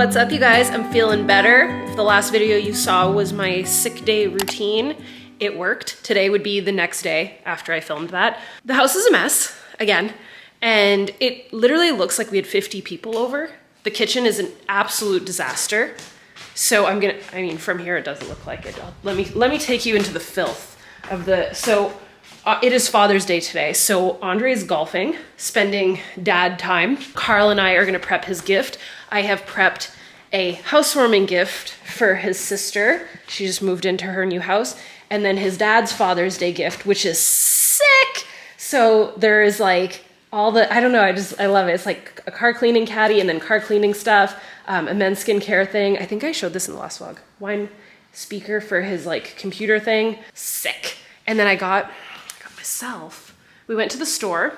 What's up, you guys? I'm feeling better. If the last video you saw was my sick day routine, it worked. Today would be the next day after I filmed that. The house is a mess, again, and it literally looks like we had 50 people over. The kitchen is an absolute disaster. So from here it doesn't look like it. Let me take you into the filth of the, it is Father's Day today. So Andre is golfing, spending dad time. Carl and I are gonna prep his gift. I have prepped a housewarming gift for his sister. She just moved into her new house. And then his dad's Father's Day gift, which is sick. So there is like all the, I don't know, I love it. It's like a car cleaning caddy and then car cleaning stuff, a men's skincare thing. I think I showed this in the last vlog. Wine speaker for his like computer thing. Sick. And then I got myself, we went to the store.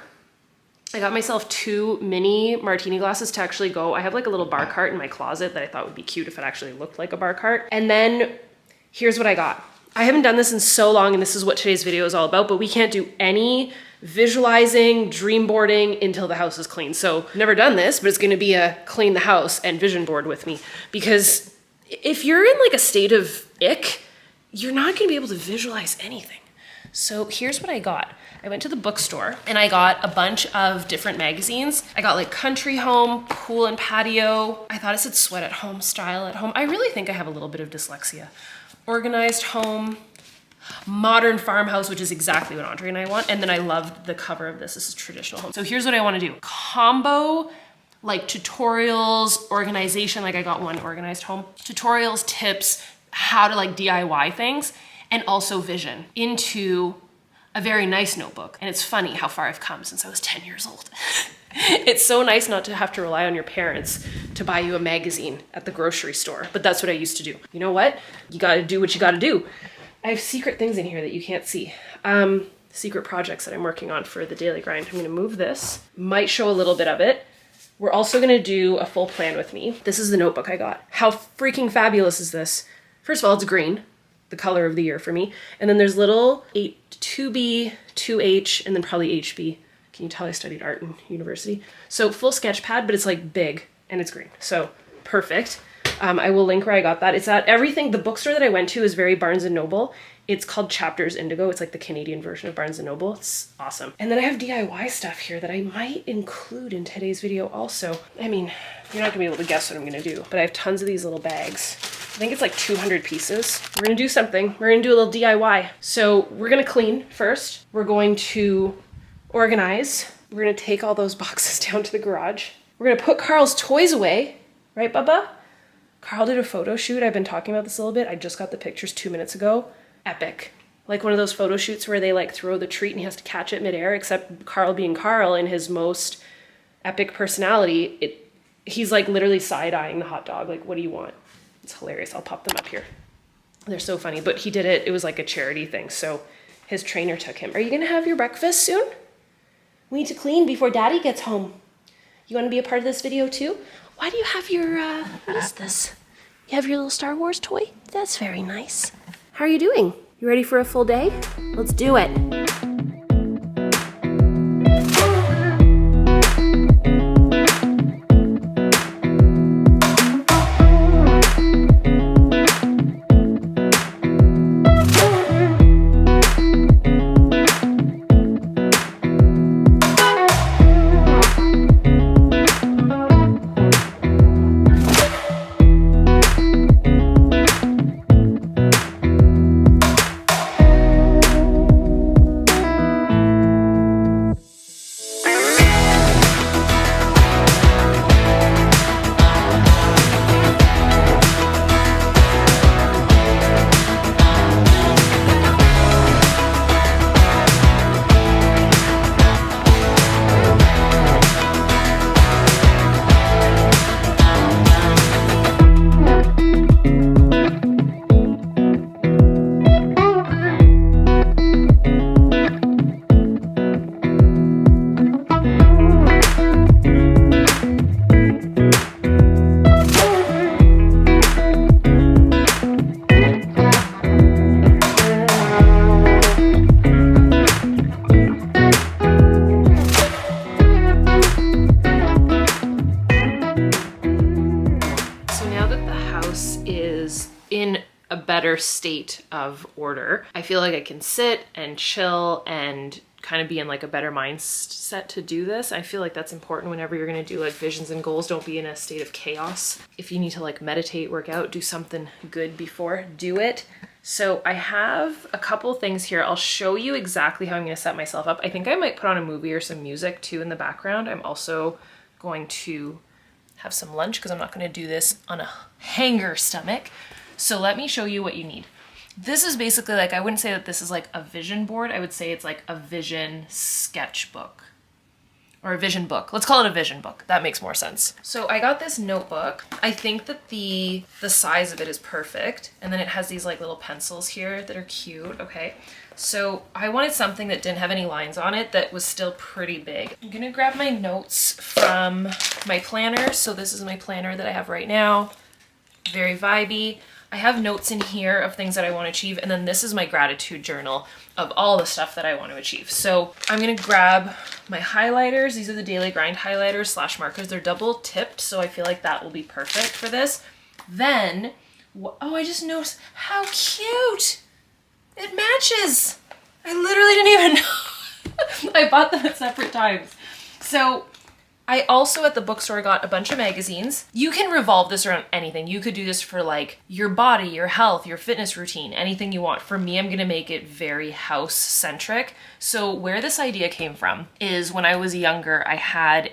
I got myself 2 mini martini glasses to actually go. I have like a little bar cart in my closet that I thought would be cute if it actually looked like a bar cart. And then here's what I got. I haven't done this in so long, and this is what today's video is all about, but we can't do any visualizing, dream boarding until the house is clean. So I've never done this, but it's gonna be a clean the house and vision board with me, because if you're in like a state of ick, you're not gonna be able to visualize anything. So here's what I got. I went to the bookstore and I got a bunch of different magazines. I got like country home, pool and patio. I thought it said sweat at home, style at home. I really think I have a little bit of dyslexia. Organized home, modern farmhouse, which is exactly what Andre and I want. And then I loved the cover of this. This is traditional home. So here's what I want to do. Combo like tutorials, organization, like I got one organized home, tutorials, tips, how to like DIY things, and also vision into a very nice notebook. And it's funny how far I've come since I was 10 years old. It's so nice not to have to rely on your parents to buy you a magazine at the grocery store, but that's what I used to do. You know what? You gotta do what you gotta do. I have secret things in here that you can't see. Secret projects that I'm working on for the daily grind. I'm gonna move this, might show a little bit of it. We're also gonna do a full plan with me. This is the notebook I got. How freaking fabulous is this? First of all, it's green, the color of the year for me. And then there's little 2B, 2H, and then probably HB. Can you tell I studied art in university? So full sketch pad, but it's like big and it's green. So perfect. I will link where I got that. It's at everything. The bookstore that I went to is very Barnes & Noble. It's called Chapters Indigo. It's like the Canadian version of Barnes & Noble. It's awesome. And then I have DIY stuff here that I might include in today's video also. I mean, you're not gonna be able to guess what I'm gonna do, but I have tons of these little bags. I think it's like 200 pieces. We're gonna do something. We're gonna do a little DIY. So we're gonna clean first. We're going to organize. We're gonna take all those boxes down to the garage. We're gonna put Carl's toys away. Right, Bubba? Carl did a photo shoot. I've been talking about this a little bit. I just got the pictures 2 minutes ago. Epic. Like one of those photo shoots where they like throw the treat and he has to catch it midair, except Carl being Carl in his most epic personality, he's like literally side-eyeing the hot dog. Like, what do you want? It's hilarious. I'll pop them up here. They're so funny, but he did it. It was like a charity thing. So his trainer took him. Are you gonna have your breakfast soon? We need to clean before Daddy gets home. You wanna be a part of this video too? Why do you have your, what is this? You have your little Star Wars toy? That's very nice. How are you doing? You ready for a full day? Let's do it. a better state of order. I feel like I can sit and chill and kind of be in like a better mindset to do this. I feel like that's important whenever you're gonna do like visions and goals. Don't be in a state of chaos. If you need to like meditate, work out, do something good before, do it. So I have a couple things here. I'll show you exactly how I'm gonna set myself up. I think I might put on a movie or some music too in the background. I'm also going to have some lunch because I'm not gonna do this on a hanger stomach. So let me show you what you need. This is basically like, I wouldn't say that this is like a vision board. I would say it's like a vision sketchbook or a vision book. Let's call it a vision book. That makes more sense. So I got this notebook. I think that the size of it is perfect. And then it has these like little pencils here that are cute. Okay. So I wanted something that didn't have any lines on it that was still pretty big. I'm gonna grab my notes from my planner. So this is my planner that I have right now. Very vibey. I have notes in here of things that I want to achieve, and then this is my gratitude journal of all the stuff that I want to achieve. So I'm going to grab my highlighters. These are the Daily Grind highlighters slash markers. They're double tipped, so I feel like that will be perfect for this. Then, oh, I just noticed how cute! It matches! I literally didn't even know. I bought them at separate times. So I also at the bookstore got a bunch of magazines. You can revolve this around anything. You could do this for like your body, your health, your fitness routine, anything you want. For me, I'm gonna make it very house centric. So where this idea came from is when I was younger, I had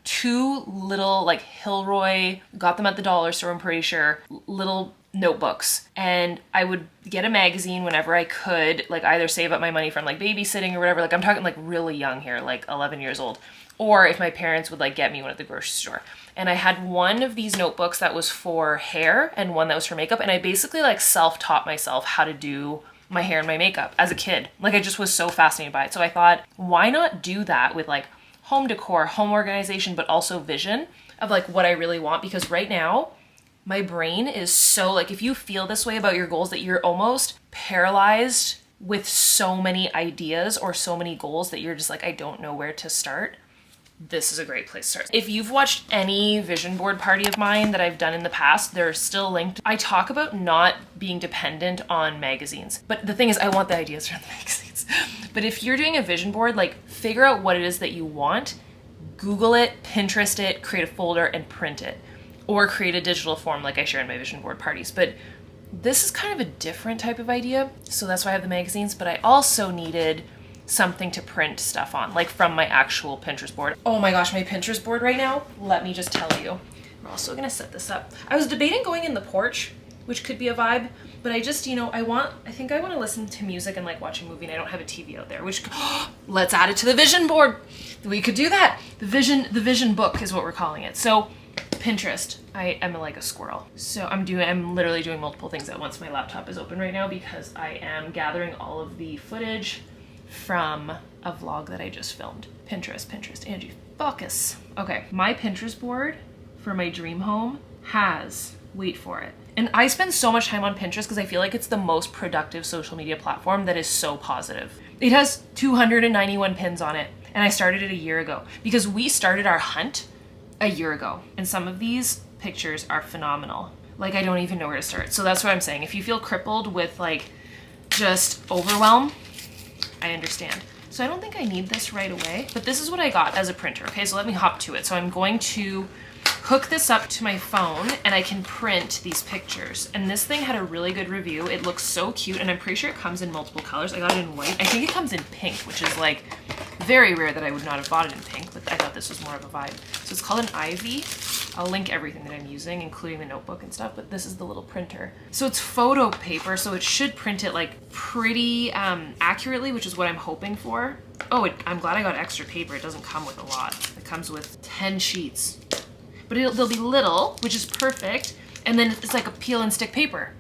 two little like Hilroy, got them at the dollar store, I'm pretty sure, little notebooks, and I would get a magazine whenever I could, like either save up my money from like babysitting or whatever. Like I'm talking like really young here, like 11 years old. Or if my parents would like get me one at the grocery store. And I had one of these notebooks that was for hair and one that was for makeup. And I basically like self-taught myself how to do my hair and my makeup as a kid. Like I just was so fascinated by it. So I thought, why not do that with like home decor, home organization, but also vision of like what I really want? Because right now, my brain is so like, if you feel this way about your goals that you're almost paralyzed with so many ideas or so many goals that you're just like, I don't know where to start. This is a great place to start. If you've watched any vision board party of mine that I've done in the past, they're still linked. I talk about not being dependent on magazines. But the thing is, I want the ideas from the magazines. But if you're doing a vision board, like figure out what it is that you want, Google it, Pinterest it, create a folder and print it. Or create a digital form like I share in my vision board parties. But this is kind of a different type of idea. So that's why I have the magazines. But I also needed something to print stuff on, like from my actual Pinterest board. Oh my gosh, my Pinterest board right now, let me just tell you. We're also gonna set this up. I was debating going in the porch, which could be a vibe, but I just, I think I wanna listen to music and like watch a movie, and I don't have a TV out there, which, let's add it to the vision board. We could do that. The vision book is what we're calling it. So Pinterest, I am like a squirrel. So I'm literally doing multiple things at once. My laptop is open right now because I am gathering all of the footage from a vlog that I just filmed. Pinterest, Angie, focus. Okay, my Pinterest board for my dream home has, wait for it. And I spend so much time on Pinterest because I feel like it's the most productive social media platform that is so positive. It has 291 pins on it, and I started it a year ago because we started our hunt a year ago. And some of these pictures are phenomenal. Like I don't even know where to start. So that's what I'm saying. If you feel crippled with like just overwhelm, I understand. So I don't think I need this right away, but this is what I got as a printer. Okay, so let me hop to it. So I'm going to hook this up to my phone and I can print these pictures. And this thing had a really good review. It looks so cute, and I'm pretty sure it comes in multiple colors. I got it in white. I think it comes in pink, which is like very rare that I would not have bought it in pink, but I thought this was more of a vibe. So it's called an Ivy. I'll link everything that I'm using, including the notebook and stuff, but this is the little printer. So it's photo paper, so it should print it like pretty accurately, which is what I'm hoping for. Oh, I'm glad I got extra paper. It doesn't come with a lot. It comes with 10 sheets. But they'll be little, which is perfect. And then it's like a peel and stick paper,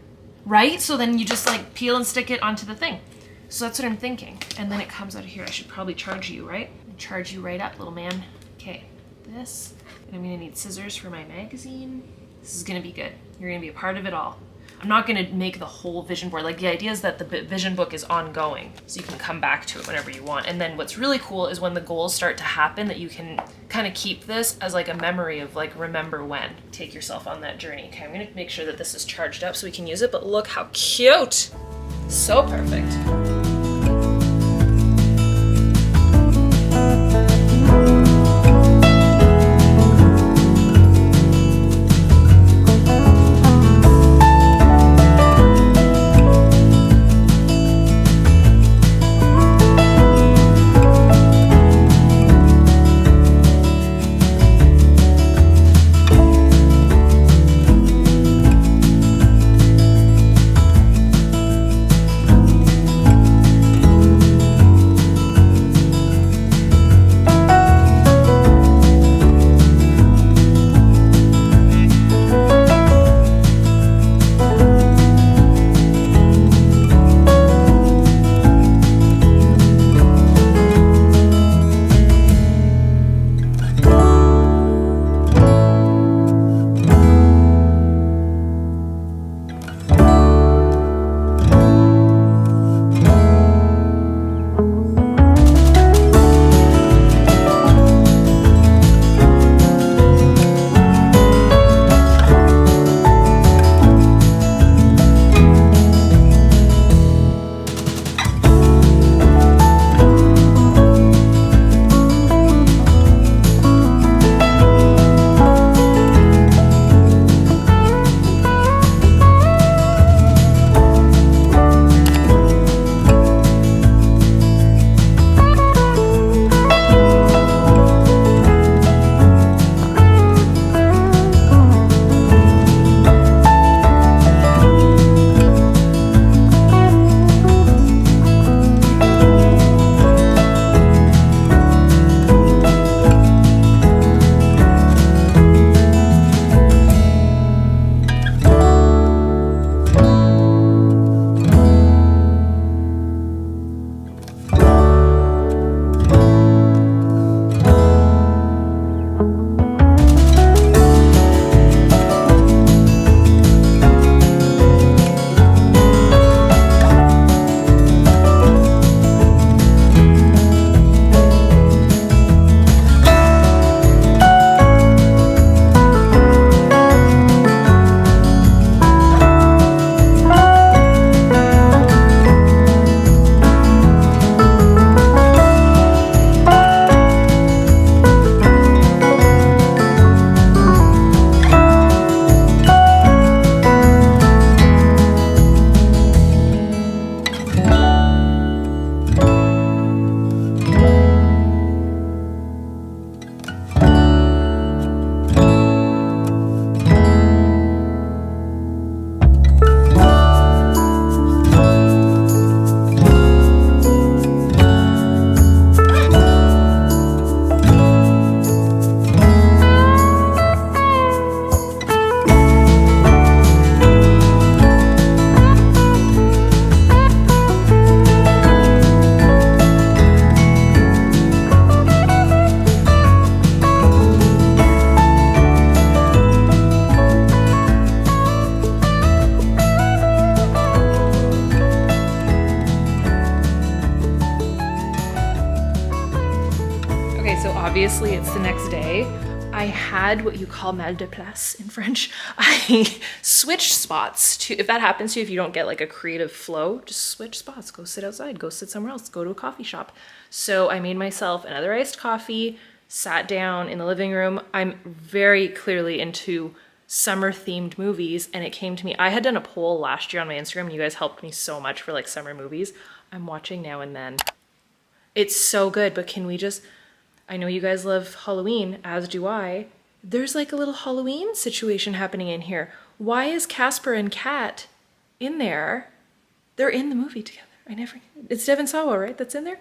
right? So then you just like peel and stick it onto the thing. So that's what I'm thinking. And then it comes out of here. I should probably charge you, right? Charge you right up, little man. Okay, this. And I'm gonna need scissors for my magazine. This is gonna be good. You're gonna be a part of it all. I'm not gonna make the whole vision board. Like the idea is that the vision book is ongoing, so you can come back to it whenever you want. And then what's really cool is when the goals start to happen, that you can kind of keep this as like a memory of like, remember when. Take yourself on that journey. Okay, I'm gonna make sure that this is charged up so we can use it, but look how cute. So perfect. obviously it's the next day. I had what you call mal de place in French. I switched spots to, if that happens to you, if you don't get like a creative flow, just switch spots, go sit outside, go sit somewhere else, go to a coffee shop. So I made myself another iced coffee, sat down in the living room. I'm very clearly into summer themed movies, and it came to me, I had done a poll last year on my Instagram and you guys helped me so much for like summer movies. I'm watching Now and Then. It's so good, but can we just, I know you guys love Halloween, as do I. There's like a little Halloween situation happening in here. Why is Casper and Kat in there? They're in the movie together. It's Devon Sawa, right? That's in there?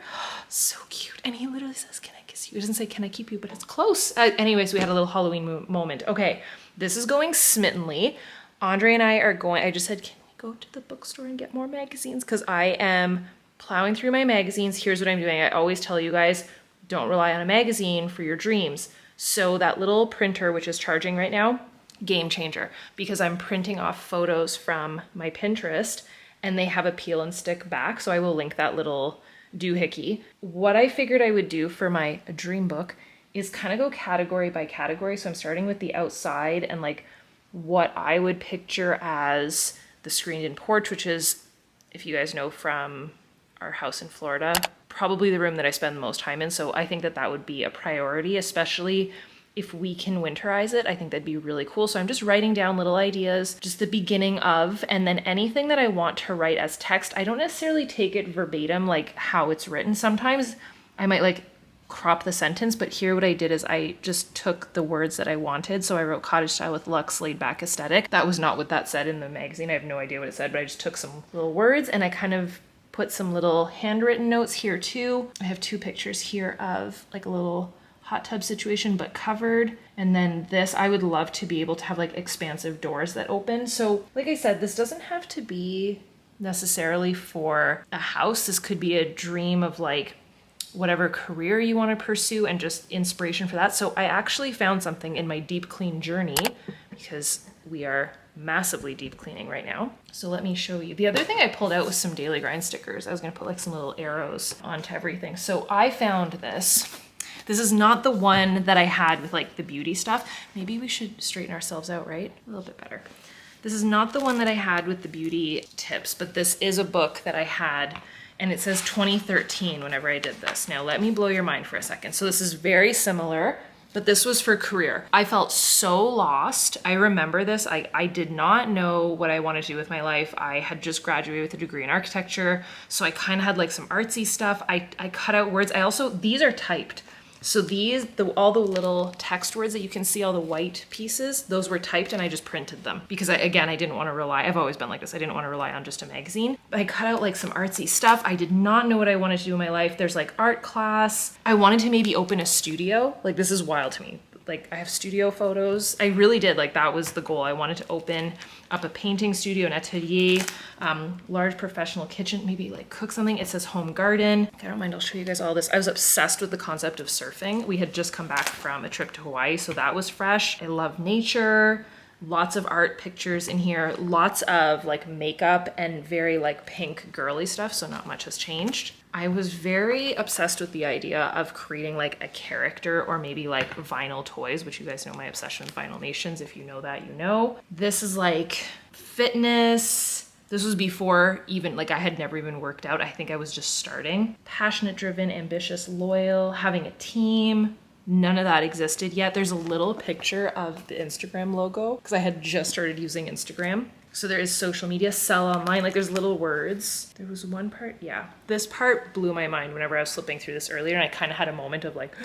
So cute. And he literally says, can I kiss you? He doesn't say, can I keep you? But it's close. Anyways, we had a little Halloween moment. Okay, this is going smittenly. Andre and I are going, I just said, can we go to the bookstore and get more magazines? Because I am plowing through my magazines. Here's what I'm doing. I always tell you guys, don't rely on a magazine for your dreams. So that little printer, which is charging right now, game changer, because I'm printing off photos from my Pinterest and they have a peel and stick back. So I will link that little doohickey. What I figured I would do for my dream book is kind of go category by category. So I'm starting with the outside and like what I would picture as the screened-in porch, which is, if you guys know from our house in Florida, probably the room that I spend the most time in. So I think that that would be a priority, especially if we can winterize it. I think that'd be really cool. So I'm just writing down little ideas, just the beginning of, and then anything that I want to write as text. I don't necessarily take it verbatim, like how it's written. Sometimes I might like crop the sentence, but here what I did is I just took the words that I wanted. So I wrote cottage style with luxe laid back aesthetic. That was not what that said in the magazine. I have no idea what it said, but I just took some little words and I kind of put some little handwritten notes here too. I have 2 pictures here of like a little hot tub situation, but covered. And then this, I would love to be able to have like expansive doors that open. So like I said, this doesn't have to be necessarily for a house. This could be a dream of like whatever career you want to pursue and just inspiration for that. So I actually found something in my deep clean journey, because we are massively deep cleaning right now. So let me show you. The other thing I pulled out was some daily grind stickers. I was going to put like some little arrows onto everything. So I found this. This is not the one that I had with like the beauty stuff. Maybe we should straighten ourselves out, right? A little bit better. This is not the one that I had with the beauty tips, but this is a book that I had, and it says 2013 whenever I did this. Now let me blow your mind for a second. So this is very similar, but this was for career. I felt so lost. I remember this. I did not know what I wanted to do with my life. I had just graduated with a degree in architecture, so I kind of had like some artsy stuff. I cut out words. I also, these are typed. So these, all the little text words that you can see, all the white pieces, those were typed and I just printed them because I didn't want to rely, I've always been like this, I didn't want to rely on just a magazine. I cut out like some artsy stuff. I did not know what I wanted to do in my life. There's like art class. I wanted to maybe open a studio. Like this is wild to me. Like I have studio photos. I really did, like that was the goal. I wanted to open up a painting studio, an atelier, large professional kitchen, maybe like cook something. It says home garden. I don't mind, I'll show you guys all this. I was obsessed with the concept of surfing. We had just come back from a trip to Hawaii, so that was fresh. I love nature. Lots of art pictures in here, lots of like makeup and very like pink girly stuff, so not much has changed. I was very obsessed with the idea of creating like a character or maybe like vinyl toys, which you guys know my obsession with Vinyl Nations. If you know that, you know. This is like fitness. This was before even, like I had never even worked out. I think I was just starting. Passionate, driven, ambitious, loyal, having a team. None of that existed yet. There's a little picture of the Instagram logo because I had just started using Instagram. So there is social media, sell online, like there's little words. There was one part, yeah. This part blew my mind whenever I was flipping through this earlier, and I kind of had a moment of like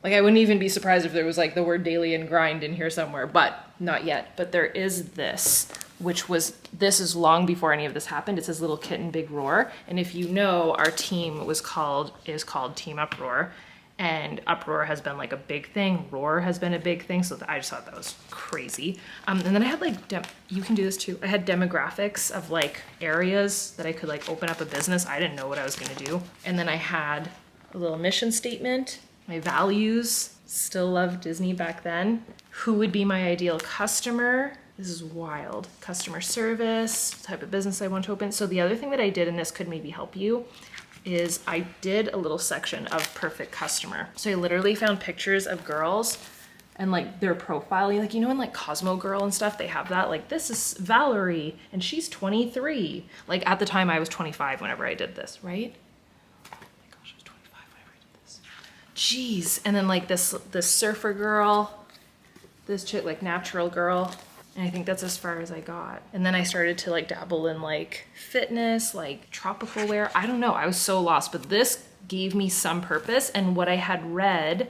I wouldn't even be surprised if there was like the word daily and grind in here somewhere, but not yet. But there is this, this is long before any of this happened. It says Little Kitten, Big Roar. And if you know, our team is called Team Uproar. And uproar has been like a big thing. Roar has been a big thing. So I just thought that was crazy. And then I had like, you can do this too. I had demographics of like areas that I could like open up a business. I didn't know what I was going to do. And then I had a little mission statement, my values, still loved Disney back then. Who would be my ideal customer? This is wild. Customer service, type of business I want to open. So the other thing that I did, and this could maybe help you, is I did a little section of perfect customer. So I literally found pictures of girls and like their profile, like, you know, in like Cosmo Girl and stuff, they have that, like, this is Valerie and she's 23. Like at the time I was 25 whenever I did this, right? Oh my gosh, I was 25 whenever I did this. Jeez. And then like this surfer girl, this chick, like natural girl. And I think that's as far as I got. And then I started to like dabble in like fitness, like tropical wear. I don't know, I was so lost, but this gave me some purpose. And what I had read,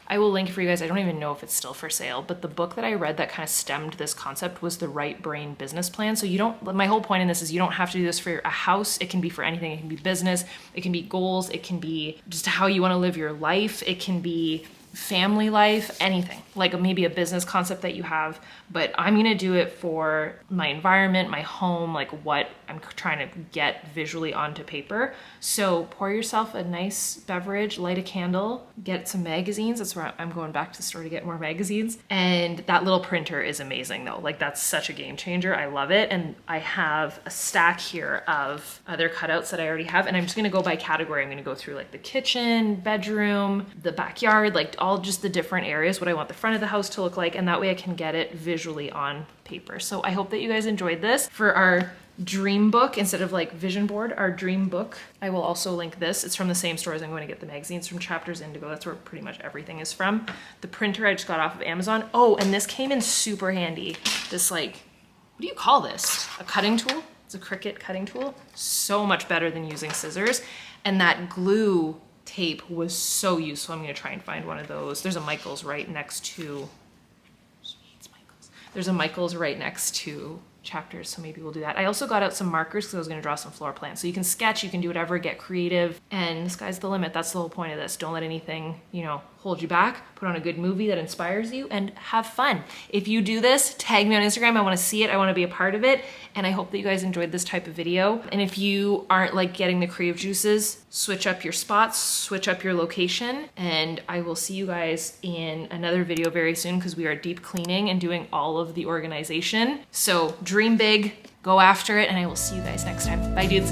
I will link for you guys. I don't even know if it's still for sale, but the book that I read that kind of stemmed this concept was The Right Brain Business Plan. So you don't, my whole point in this is you don't have to do this for a house. It can be for anything. It can be business. It can be goals. It can be just how you want to live your life. It can be family life, anything, like maybe a business concept that you have, but I'm gonna do it for my environment, my home, like what I'm trying to get visually onto paper. So pour yourself a nice beverage, light a candle, get some magazines. That's where I'm going back to the store to get more magazines. And that little printer is amazing though. Like that's such a game changer. I love it. And I have a stack here of other cutouts that I already have. And I'm just gonna go by category. I'm gonna go through like the kitchen, bedroom, the backyard, like all just the different areas, what I want the front of the house to look like. And that way I can get it visually on paper. So I hope that you guys enjoyed this. For our dream book, instead of like vision board, our dream book, I will also link this. It's from the same store as I'm going to get the magazines from, Chapters Indigo. That's where pretty much everything is from. The printer I just got off of Amazon. Oh, and this came in super handy. This like, what do you call this? A cutting tool? It's a Cricut cutting tool. So much better than using scissors. And that glue tape was so useful. I'm going to try and find one of those. There's a Michael's right next to, there's a Michael's right next to Chapters, so maybe we'll do that. I also got out some markers because I was going to draw some floor plans. So you can sketch, you can do whatever, get creative, and the sky's the limit. That's the whole point of this. Don't let anything, you know, hold you back. Put on a good movie that inspires you and have fun. If you do this, tag me on Instagram. I want to see it. I want to be a part of it. And I hope that you guys enjoyed this type of video. And if you aren't like getting the creative juices, switch up your spots, switch up your location, and I will see you guys in another video very soon because we are deep cleaning and doing all of the organization. So dream big, go after it, and I will see you guys next time. Bye dudes.